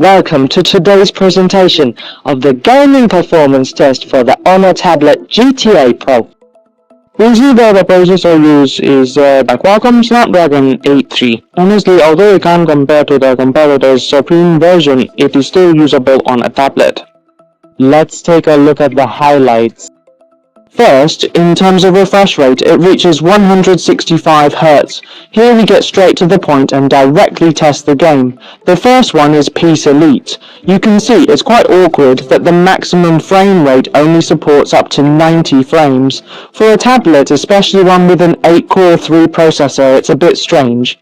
Welcome to today's presentation of the gaming performance test for the Honor tablet GTA Pro. Usually the processor used is the Qualcomm Snapdragon 8 Honestly, although it can't compare to the competitor's Supreme version, it is still usable on a tablet. Let's take a look at the highlights. First, in terms of refresh rate, it reaches 165 Hz. Here we get straight to the point and directly test the game. The first one is Peace Elite. You can see it's quite awkward that the maximum frame rate only supports up to 90 frames. For a tablet, especially one with an 8-core 3 processor, it's a bit strange.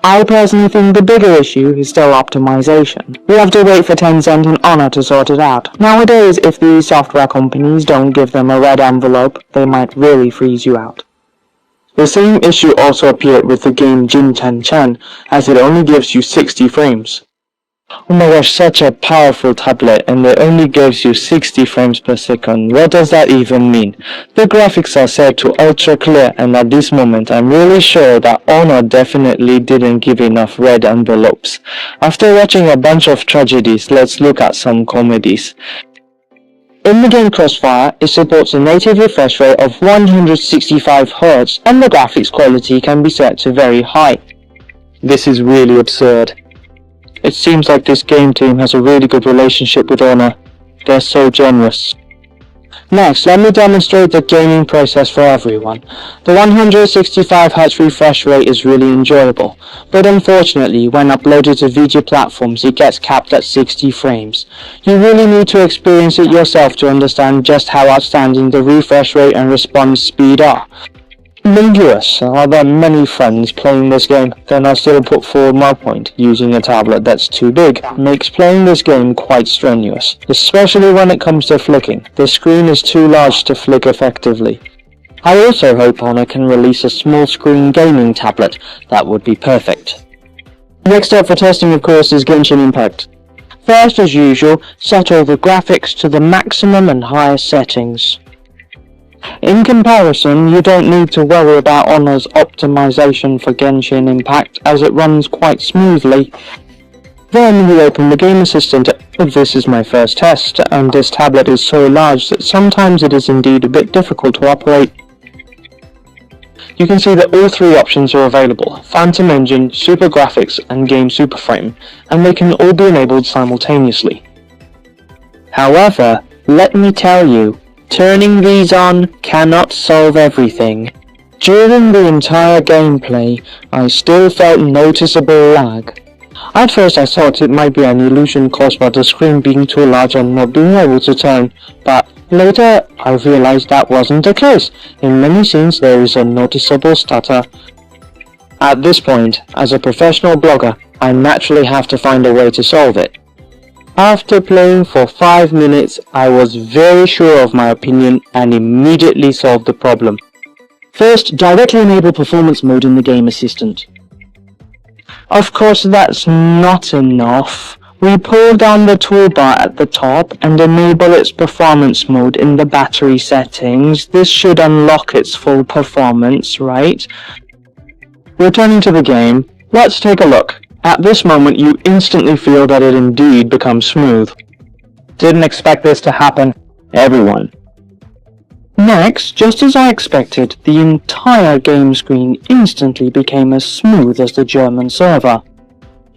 I personally think the bigger issue is still optimization. We have to wait for Tencent and Honor to sort it out. Nowadays, if these software companies don't give them a red envelope, they might really freeze you out. The same issue also appeared with the game Genshin, as it only gives you 60 frames. Oh my gosh, such a powerful tablet, and it only gives you 60 frames per second. What does that even mean? The graphics are set to ultra clear, and at this moment I'm really sure that Honor definitely didn't give enough red envelopes. After watching a bunch of tragedies, let's look at some comedies. In the game Crossfire, it supports a native refresh rate of 165 Hz, and the graphics quality can be set to very high. This is really absurd. It seems like this game team has a really good relationship with Honor. They're so generous. Next, let me demonstrate the gaming process for everyone. The 165 Hz refresh rate is really enjoyable, but unfortunately, when uploaded to video platforms, it gets capped at 60 frames. You really need to experience it yourself to understand just how outstanding the refresh rate and response speed are. Dangerous. Are there many friends playing this game? Then I still put forward my point. Using a tablet that's too big makes playing this game quite strenuous, especially when it comes to flicking. The screen is too large to flick effectively. I also hope Honor can release a small screen gaming tablet. That would be perfect. Next up for testing, of course, is Genshin Impact. First, as usual, set all the graphics to the maximum and highest settings. In comparison, you don't need to worry about Honor's optimization for Genshin Impact, as it runs quite smoothly. Then we open the game assistant. This is my first test, and this tablet is so large that sometimes it is indeed a bit difficult to operate. You can see that all three options are available: Phantom Engine, Super Graphics, and Game Super Frame, and they can all be enabled simultaneously. However, let me tell you, turning these on cannot solve everything. During the entire gameplay, I still felt noticeable lag. At first I thought it might be an illusion caused by the screen being too large and not being able to turn, but later I realized that wasn't the case. In many scenes there is a noticeable stutter. At this point, as a professional blogger, I naturally have to find a way to solve it. After playing for 5 minutes, I was very sure of my opinion and immediately solved the problem. First, directly enable performance mode in the game assistant. Of course, that's not enough. We pull down the toolbar at the top and enable its performance mode in the battery settings. This should unlock its full performance, right? Returning to the game, let's take a look. At this moment, you instantly feel that it indeed becomes smooth. Didn't expect this to happen. Everyone. Next, just as I expected, the entire game screen instantly became as smooth as the German server.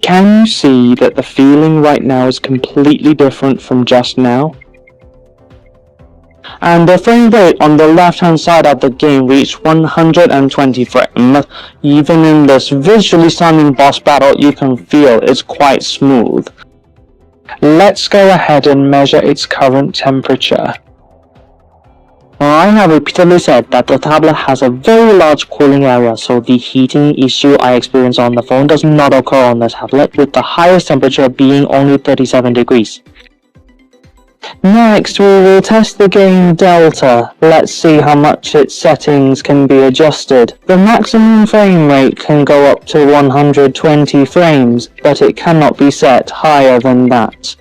Can you see that the feeling right now is completely different from just now? And the frame rate on the left hand side of the game reached 120 frames. Even in this visually stunning boss battle, you can feel it's quite smooth. Let's go ahead and measure its current temperature. I have repeatedly said that the tablet has a very large cooling area, so the heating issue I experience on the phone does not occur on the tablet, with the highest temperature being only 37 degrees. Next, we will test the game Delta. Let's see how much its settings can be adjusted. The maximum frame rate can go up to 120 frames, but it cannot be set higher than that.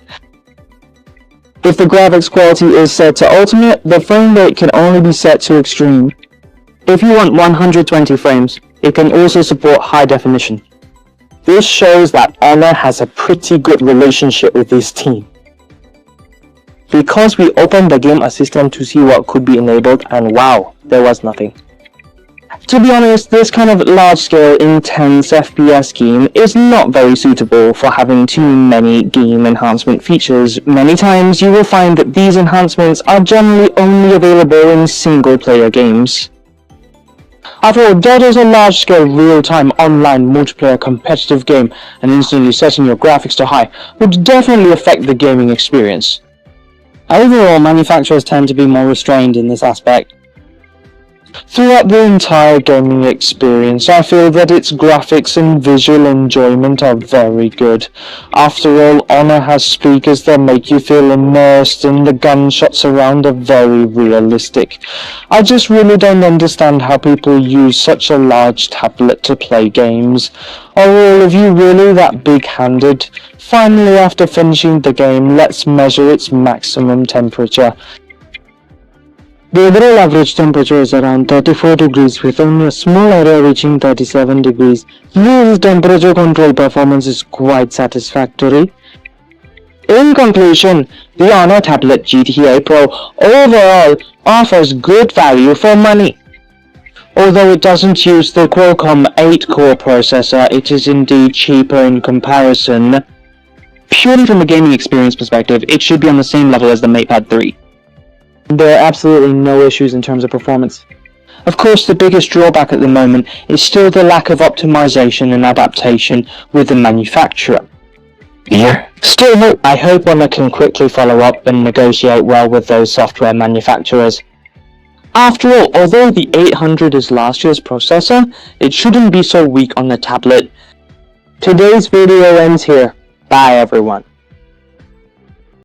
If the graphics quality is set to ultimate, the frame rate can only be set to extreme. If you want 120 frames, it can also support high definition. This shows that Honor has a pretty good relationship with this team. Because we opened the game assistant to see what could be enabled, and wow, there was nothing. To be honest, this kind of large-scale, intense FPS game is not very suitable for having too many game enhancement features. Many times you will find that these enhancements are generally only available in single-player games. After all, that is a large-scale, real-time, online, multiplayer competitive game, and instantly setting your graphics to high would definitely affect the gaming experience. Overall, manufacturers tend to be more restrained in this aspect. Throughout the entire gaming experience, I feel that its graphics and visual enjoyment are very good. After all, Honor has speakers that make you feel immersed and the gunshots around are very realistic. I just really don't understand how people use such a large tablet to play games. Are all of you really that big-handed? Finally, after finishing the game, let's measure its maximum temperature. The overall average temperature is around 34 degrees with only a small area reaching 37 degrees. This temperature control performance is quite satisfactory. In conclusion, the Honor Tablet GTA Pro overall offers good value for money. Although it doesn't use the Qualcomm 8-core processor, it is indeed cheaper in comparison. Purely from a gaming experience perspective, it should be on the same level as the MatePad 3. There are absolutely no issues in terms of performance. Of course, the biggest drawback at the moment is still the lack of optimization and adaptation with the manufacturer. Yeah. Still, I hope Honor can quickly follow up and negotiate well with those software manufacturers. After all, although the 800 is last year's processor, it shouldn't be so weak on the tablet. Today's video ends here. Bye everyone.